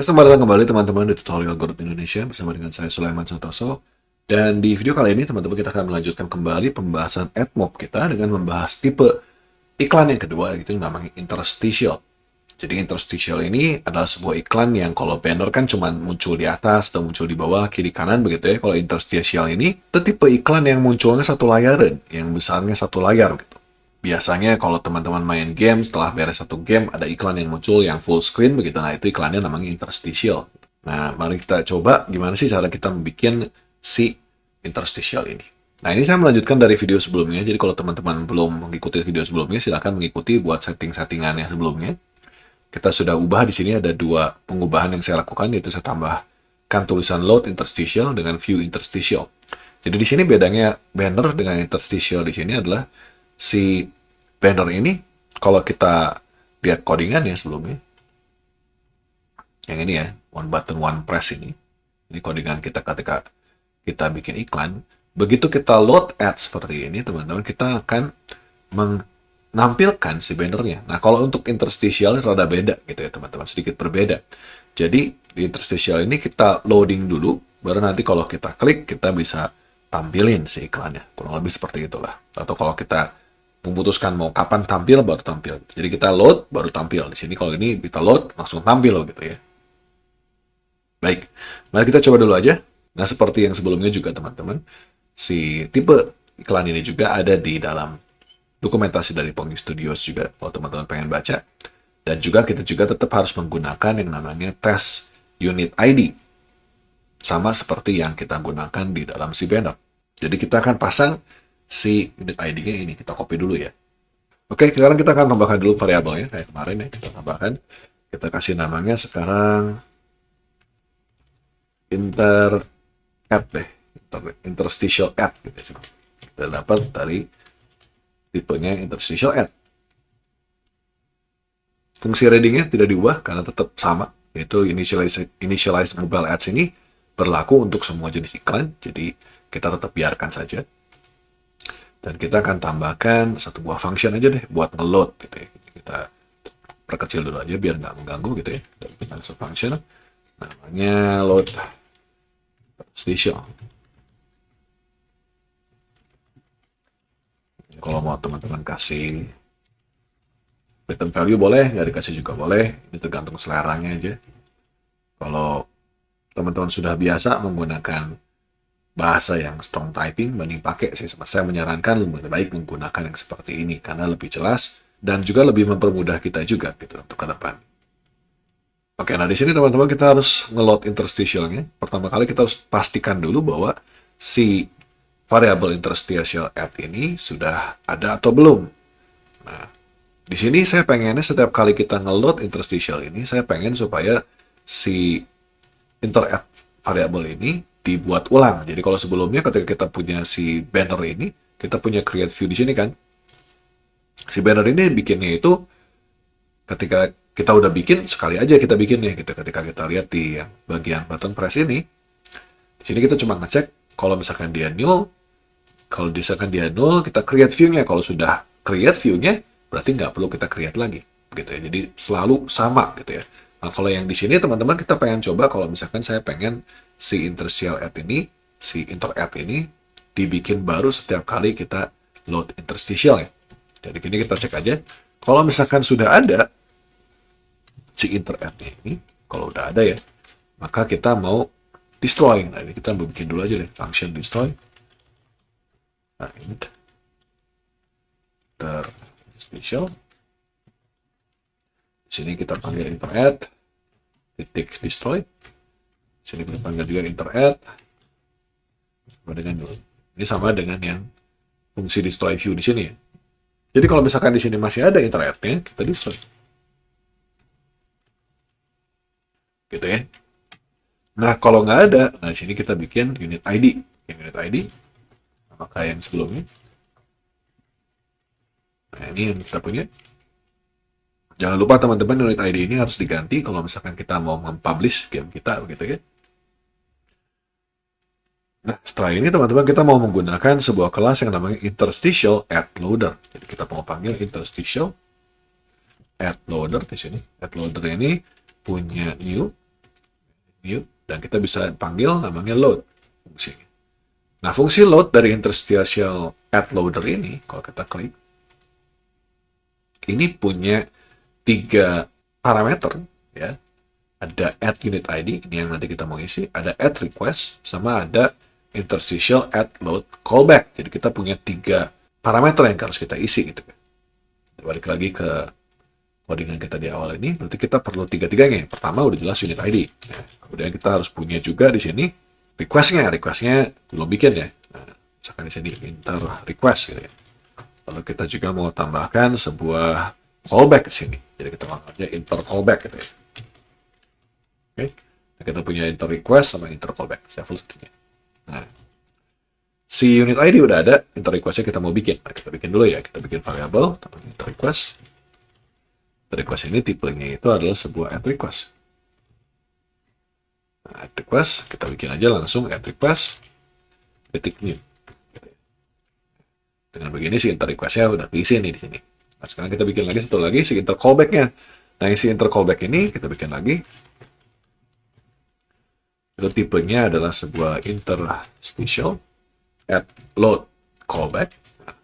Selamat datang kembali teman-teman di tutorial Godot Indonesia bersama dengan saya Sulaiman Santoso. Dan di video kali ini teman-teman kita akan melanjutkan kembali pembahasan AdMob kita dengan membahas tipe iklan yang kedua, yaitu namanya interstitial. Jadi interstitial ini adalah sebuah iklan yang kalau banner kan cuma muncul di atas atau muncul di bawah, kiri kanan begitu ya. Kalau interstitial ini itu tipe iklan yang munculnya satu layaran, yang besarnya satu layar gitu. Biasanya kalau teman-teman main game, setelah beres satu game, ada iklan yang muncul yang full screen begitu. Nah, itu iklannya namanya interstitial. Nah, mari kita coba gimana sih cara kita membuat si interstitial ini. Nah, ini saya melanjutkan dari video sebelumnya. Jadi kalau teman-teman belum mengikuti video sebelumnya, silahkan mengikuti buat setting-settingannya sebelumnya. Kita sudah ubah di sini ada dua pengubahan yang saya lakukan, yaitu saya tambahkan tulisan load interstitial dengan view interstitial. Jadi di sini bedanya banner dengan interstitial di sini adalah si banner ini, kalau kita lihat codingannya sebelumnya, yang ini ya, one button one press ini codingan kita ketika kita bikin iklan. Begitu kita load ad seperti ini, teman-teman, kita akan menampilkan si bannernya. Nah, kalau untuk interstitial rada beda gitu ya, teman-teman, sedikit berbeda. Jadi di interstitial ini kita loading dulu, baru nanti kalau kita klik kita bisa tampilin si iklannya, kurang lebih seperti itulah. Atau kalau kita memutuskan mau kapan tampil baru tampil. Jadi kita load baru tampil. Di sini kalau ini kita load langsung tampil gitu ya. Baik, mari kita coba dulu aja. Nah, seperti yang sebelumnya juga teman-teman, si tipe iklan ini juga ada di dalam dokumentasi dari Pongi Studios juga kalau teman-teman pengen baca. Dan juga kita juga tetap harus menggunakan yang namanya test unit ID. Sama seperti yang kita gunakan di dalam si banner. Jadi kita akan pasang si unit ID-nya ini. Kita copy dulu ya. Oke, sekarang kita akan tambahkan dulu variabelnya. Kayak kemarin ya, kita tambahkan. Kita kasih namanya sekarang add deh. Interstitial add. Gitu. Kita dapat dari tipenya interstitial add. Fungsi reading-nya tidak diubah karena tetap sama. Yaitu initialize mobile ads ini berlaku untuk semua jenis iklan. Jadi kita tetap biarkan saja. Dan kita akan tambahkan satu buah function aja deh buat ngeload gitu ya. Kita perkecil dulu aja biar nggak mengganggu gitu ya. Dan kita masuk function namanya load interstitial. Kalau mau teman-teman kasih return value boleh, nggak dikasih juga boleh. Ini tergantung seleranya aja. Kalau teman-teman sudah biasa menggunakan bahasa yang strong typing, mending pakai sih. Saya menyarankan lebih baik menggunakan yang seperti ini karena lebih jelas dan juga lebih mempermudah kita juga gitu untuk ke depan. Oke, nah di sini teman-teman kita harus ngeload interstitialnya. Pertama kali kita harus pastikan dulu bahwa si variable interstitial add ini sudah ada atau belum. Nah, di sini saya pengennya setiap kali kita ngeload interstitial ini, saya pengen supaya si interadd variable ini dibuat ulang. Jadi kalau sebelumnya ketika kita punya si banner ini, kita punya create view di sini kan. Si banner ini bikinnya itu ketika kita udah bikin sekali aja kita bikinnya gitu. Ketika kita lihat di bagian button press ini, di sini kita cuma ngecek kalau misalkan dia null. Kalau misalkan dia null, kita create view-nya. Kalau sudah create view-nya, berarti nggak perlu kita create lagi gitu ya. Jadi selalu sama gitu ya. Nah, kalau yang di sini teman-teman kita pengen coba kalau misalkan saya pengen si interstitial add ini, si interadd ini dibikin baru setiap kali kita load interstitial ya. Jadi ini kita cek aja. Kalau misalkan sudah ada si interadd ini, kalau udah ada ya, maka kita mau destroy. Nah, ini kita bikin dulu aja deh, function destroy. Nah, ini interstitial. Sini kita panggil interadd titik destroy. Sini kita panggil juga interadd. Ini sama dengan yang fungsi destroy view di sini ya. Jadi kalau misalkan di sini masih ada interadd-nya, kita destroy. Gitu ya. Nah, kalau nggak ada, nah di sini kita bikin unit ID. Unit ID sama kayak yang sebelumnya. Nah, ini yang kita punya. Jangan lupa teman-teman, unit ID ini harus diganti kalau misalkan kita mau mempublish game kita begitu ya. Nah, setelah ini teman-teman kita mau menggunakan sebuah kelas yang namanya interstitial add loader. Jadi kita mau panggil interstitial add loader di sini. Add loader ini punya new new, dan kita bisa panggil namanya load fungsi. Nah, fungsi load dari interstitial add loader ini, kalau kita klik, ini punya 3 parameter, ya. Ada add unit ID, ini yang nanti kita mau isi, ada add request, sama ada interstitial add load callback. Jadi kita punya 3 parameter yang harus kita isi gitu. Balik lagi ke codingan kita di awal ini, berarti kita perlu 3-tiganya. Pertama udah jelas unit ID. Nah, kemudian kita harus punya juga di sini requestnya belum bikin ya. Nah, misalkan di sini inter request gitu ya. Lalu kita juga mau tambahkan sebuah callback di sini. Jadi kita panggilnya inter callback gitu ya. Oke. Nah, kita punya inter request sama inter callback. Saya full screen. Nah, si unit ID udah ada, inter requestnya kita mau bikin. Nah, kita bikin dulu ya. Kita bikin variable inter request. Inter request ini tipenya itu adalah sebuah add request. Nah, add request, kita bikin aja langsung add request titik new. Dengan begini si inter request-nya udah diisi nih di sini. Nah, sekarang kita bikin lagi satu lagi si inter callback-nya. Nah, si inter callback ini kita bikin lagi. Itu tipenya adalah sebuah interstitial add load callback. Nah,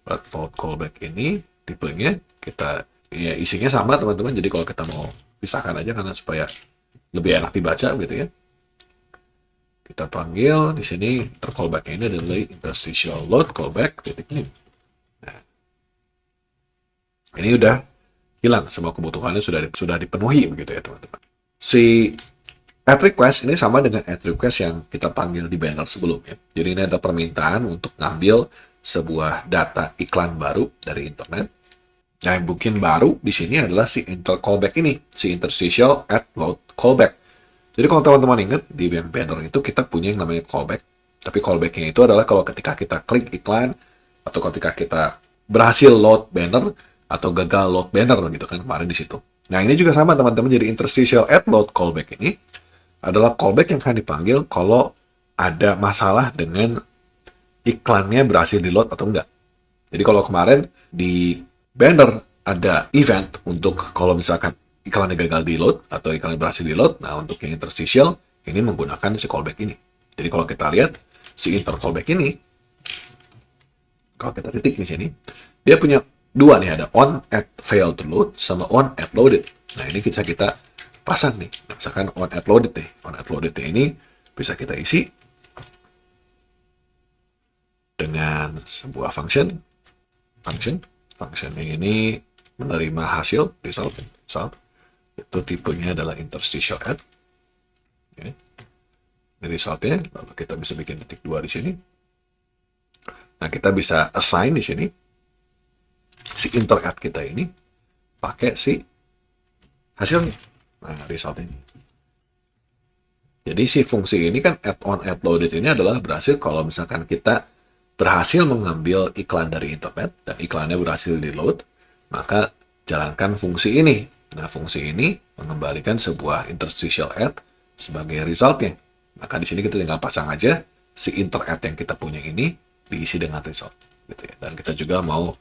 load callback ini tipenya kita ya isinya sama teman-teman. Jadi kalau kita mau pisahkan aja karena supaya lebih enak dibaca gitu ya. Kita panggil di sini callback ini adalah interstitial load callback titik new. Nah, ini udah hilang, semua kebutuhannya sudah dipenuhi begitu ya teman-teman. Si add request ini sama dengan add request yang kita panggil di banner sebelumnya. Jadi ini ada permintaan untuk ngambil sebuah data iklan baru dari internet. Nah, yang mungkin baru di sini adalah si inter callback ini, si interstitial add load callback. Jadi kalau teman-teman ingat di banner itu kita punya yang namanya callback. Tapi callback-nya itu adalah kalau ketika kita klik iklan atau ketika kita berhasil load banner atau gagal load banner gitu kan kemarin di situ. Nah, ini juga sama teman-teman. Jadi interstitial add load callback ini adalah callback yang akan dipanggil kalau ada masalah dengan iklannya berhasil di load atau enggak. Jadi kalau kemarin di banner ada event untuk kalau misalkan iklannya gagal di load atau iklannya berhasil di load. Nah, untuk yang interstitial ini menggunakan si callback ini. Jadi kalau kita lihat si inter callback ini, kalau kita titik di sini, dia punya 2 nih, ada on at fail to load sama on at loaded. Nah, ini bisa kita pasang nih. Nah, misalkan on at loaded nih. On at loaded ini bisa kita isi dengan sebuah function yang ini menerima hasil result. Itu tipenya adalah interstitial add. Okay. Ini resultnya, lalu kita bisa bikin titik 2 di sini. Nah, kita bisa assign di sini si inter add kita ini pakai si hasilnya. Nah, result ini. Jadi si fungsi ini kan add on add loaded ini adalah berhasil kalau misalkan kita berhasil mengambil iklan dari internet dan iklannya berhasil di load, maka jalankan fungsi ini. Nah, fungsi ini mengembalikan sebuah interstitial add sebagai resultnya. Maka di sini kita tinggal pasang aja si inter add yang kita punya ini diisi dengan result, gitu ya. Dan kita juga mau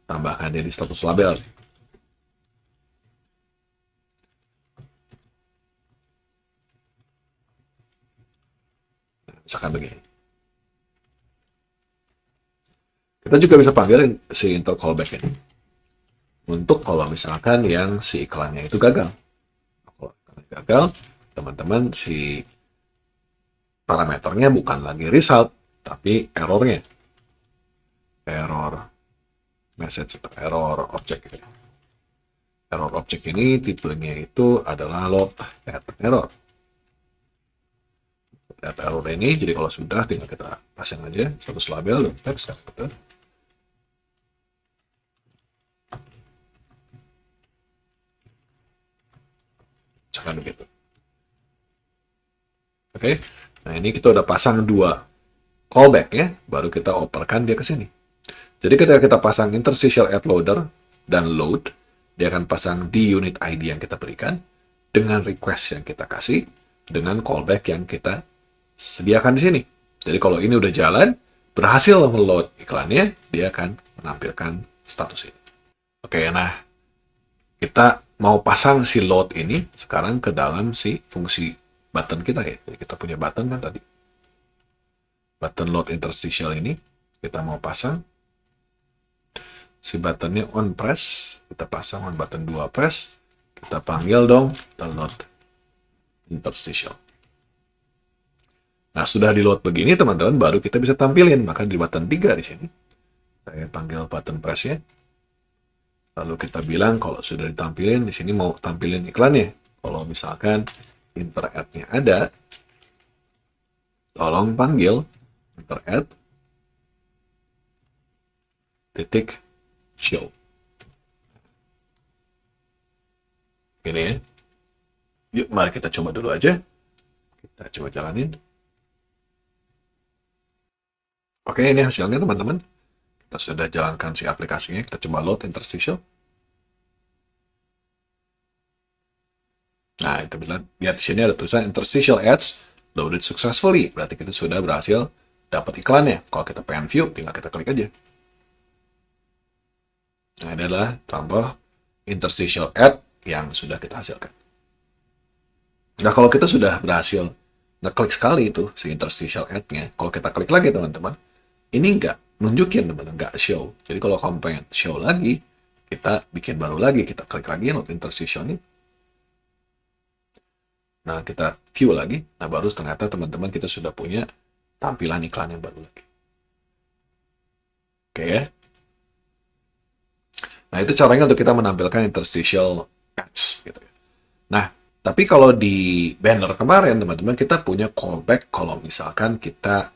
tambahkan dia di status label. Nah, misalkan begini. Kita juga bisa panggil si inter callback ini untuk kalau misalkan yang si iklannya itu gagal. Kalau iklannya gagal, teman-teman si parameternya bukan lagi result, tapi errornya. Error message atau error object. Error object ini tipenya itu adalah load add error. Add error ini, jadi kalau sudah tinggal kita pasang aja status label text betul. Misalkan begitu. Oke. Nah, ini kita udah pasang 2 callback ya, baru kita operkan dia ke sini. Jadi ketika kita pasang interstitial add loader dan load, dia akan pasang di unit ID yang kita berikan dengan request yang kita kasih dengan callback yang kita sediakan di sini. Jadi kalau ini udah jalan, berhasil meload iklannya, dia akan menampilkan status ini. Oke, nah kita mau pasang si load ini sekarang ke dalam si fungsi button kita ya. Jadi kita punya button kan tadi. Button load interstitial ini kita mau pasang. Si buttonnya on press, kita pasang on button 2 press. Kita panggil dong, kita load interstitial. Nah, sudah di load begini teman-teman, baru kita bisa tampilin. Maka di button 3 di sini, saya panggil button press-nya. Lalu kita bilang kalau sudah ditampilin, di sini mau tampilin iklannya. Kalau misalkan interact-nya ada, tolong panggil interact titik show. Gini ya. Yuk, mari kita coba dulu aja. Kita coba jalanin. Oke, ini hasilnya teman-teman. Kita sudah jalankan si aplikasinya. Kita coba load interstitial. Nah, itu bilang, lihat di sini ada tulisan interstitial ads loaded successfully. Berarti kita sudah berhasil dapat iklannya. Kalau kita pengen view, tinggal kita klik aja. Nah, ini adalah contoh interstitial ad yang sudah kita hasilkan. Nah, kalau kita sudah berhasil ngeklik sekali itu si interstitial ad-nya, kalau kita klik lagi teman-teman, ini nggak nunjukin teman-teman, nggak show. Jadi kalau kamu pengen show lagi, kita bikin baru lagi, kita klik lagi load interstitial ini. Nah, kita view lagi. Nah, baru ternyata teman-teman kita sudah punya tampilan iklan yang baru lagi. Oke ya. Nah, itu caranya untuk kita menampilkan interstitial ads gitu ya. Nah, tapi kalau di banner kemarin teman-teman kita punya callback kalau misalkan kita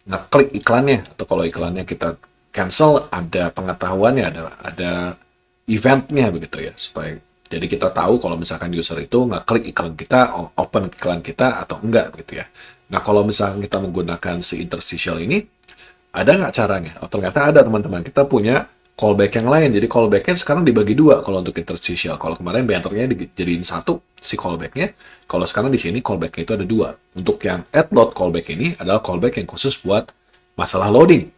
ngeklik iklannya atau kalau iklannya kita cancel ada pengetahuannya, ada eventnya begitu ya, supaya jadi kita tahu kalau misalkan user itu ngeklik iklan kita, open iklan kita atau enggak gitu ya. Nah, kalau misalkan kita menggunakan si interstitial ini, ada nggak caranya? Oh, ternyata ada teman-teman. Kita punya callback yang lain. Jadi callback-nya sekarang dibagi dua kalau untuk interstitial. Kalau kemarin bannernya dijadiin satu si callback-nya. Kalau sekarang di sini callback-nya itu ada dua. Untuk yang add load callback ini adalah callback yang khusus buat masalah loading.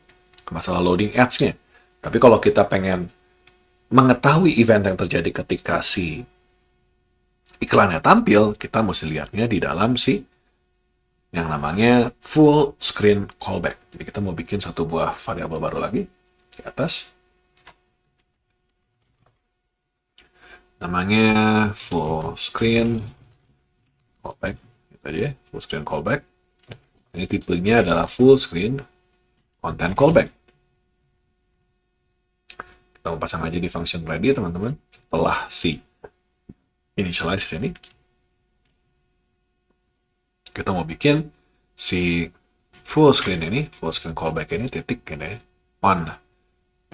Masalah loading ads-nya. Tapi kalau kita pengen mengetahui event yang terjadi ketika si iklannya tampil, kita mesti lihatnya di dalam si yang namanya full screen callback. Jadi kita mau bikin satu buah variabel baru lagi di atas. Namanya full screen callback. Gitu aja, full screen callback. Ini tipenya adalah full screen content callback. Kita mau pasang aja di function ready teman-teman. Setelah si initialize ini, kita mau bikin si full screen ini, full screen callback ini titik ini on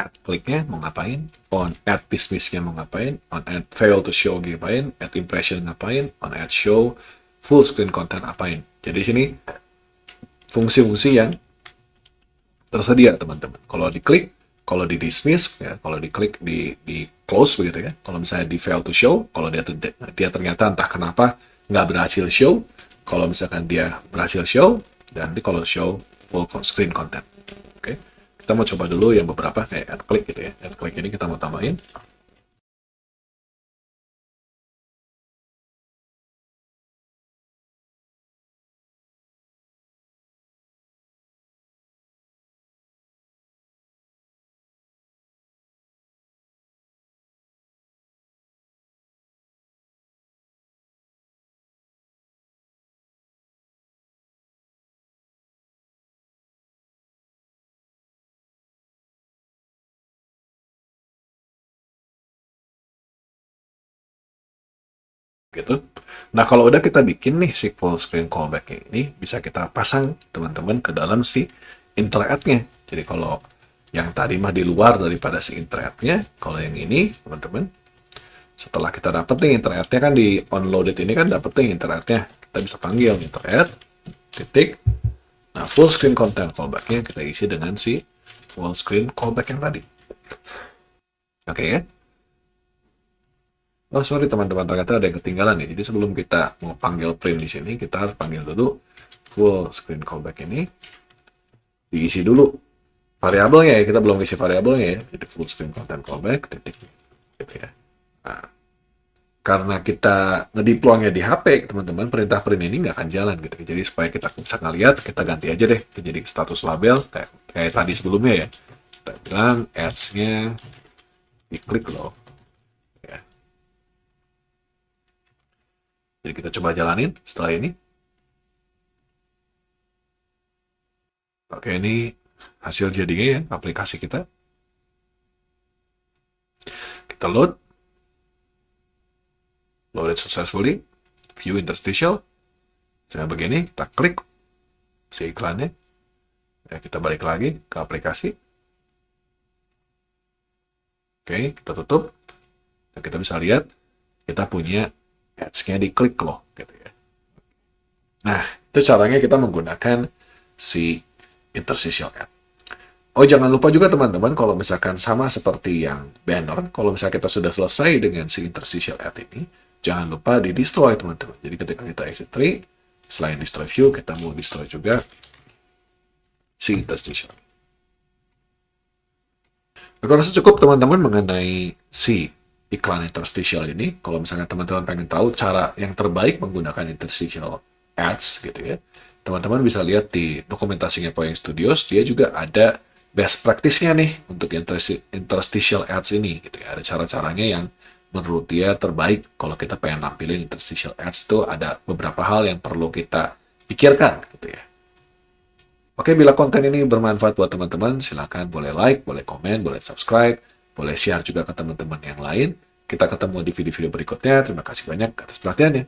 add click-nya mau ngapain, on add dismiss-nya mau ngapain, on add fail to show ngapain, add impression ngapain, on add show full screen content apain. Jadi sini fungsi-fungsi yang tersedia teman-teman. Kalau diklik, kalau di dismiss, ya, kalau diklik di close begitu ya. Kalau misalnya di fail to show, kalau dia ternyata entah kenapa nggak berhasil show. Kalau misalkan dia berhasil show, dan kalau show full screen content. Oke, kita mau coba dulu yang beberapa kayak add click gitu ya. Add click ini kita mau tambahin. Gitu. Nah, kalau udah kita bikin nih si full screen callback ini, bisa kita pasang teman-teman ke dalam si interact-nya. Jadi kalau yang tadi mah di luar daripada si interact-nya, kalau yang ini teman-teman, setelah kita dapet nih interact-nya kan di onloaded ini kan dapet nih interact-nya, kita bisa panggil interact titik. Nah, full screen content callback-nya kita isi dengan si full screen callback yang tadi. Oke ya. Oh, sorry teman-teman, ternyata ada yang ketinggalan nih. Jadi sebelum kita mau panggil print di sini, kita harus panggil dulu full screen callback ini. Diisi dulu variabelnya ya, kita belum isi variabelnya ya. Jadi full screen content callback, titik. Gitu ya. Nah, karena kita ngedeploy-nya di HP, teman-teman, perintah print ini nggak akan jalan gitu. Jadi supaya kita bisa ngeliat, kita ganti aja deh jadi status label kayak tadi sebelumnya ya. Kita bilang ads-nya diklik loh. Ya. Jadi kita coba jalanin setelah ini. Oke, ini hasil jadinya ya, aplikasi kita. Kita load it successfully, view interstitial. Saya begini, kita klik si iklannya. Ya, kita balik lagi ke aplikasi. Oke, kita tutup. Dan kita bisa lihat, kita punya ads-nya diklik loh. Gitu ya. Nah, itu caranya kita menggunakan si interstitial ad. Oh, jangan lupa juga teman-teman, kalau misalkan sama seperti yang banner, kalau misalnya kita sudah selesai dengan si interstitial ad ini, jangan lupa di destroy teman-teman. Jadi ketika kita exit tree, selain destroy view, kita mau destroy juga si interstitial. Aku rasa cukup teman-teman mengenai si iklan interstitial ini. Kalau misalnya teman-teman pengen tahu cara yang terbaik menggunakan interstitial ads gitu ya, teman-teman bisa lihat di dokumentasinya Poyeng Studios, dia juga ada best practice-nya nih untuk interstitial ads ini gitu ya. Ada cara-caranya yang menurut dia terbaik kalau kita pengen nampilin interstitial ads. Itu ada beberapa hal yang perlu kita pikirkan gitu ya. Oke, bila konten ini bermanfaat buat teman-teman, silakan boleh like, boleh komen, boleh subscribe, boleh share juga ke teman-teman yang lain. Kita ketemu di video-video berikutnya. Terima kasih banyak atas perhatiannya.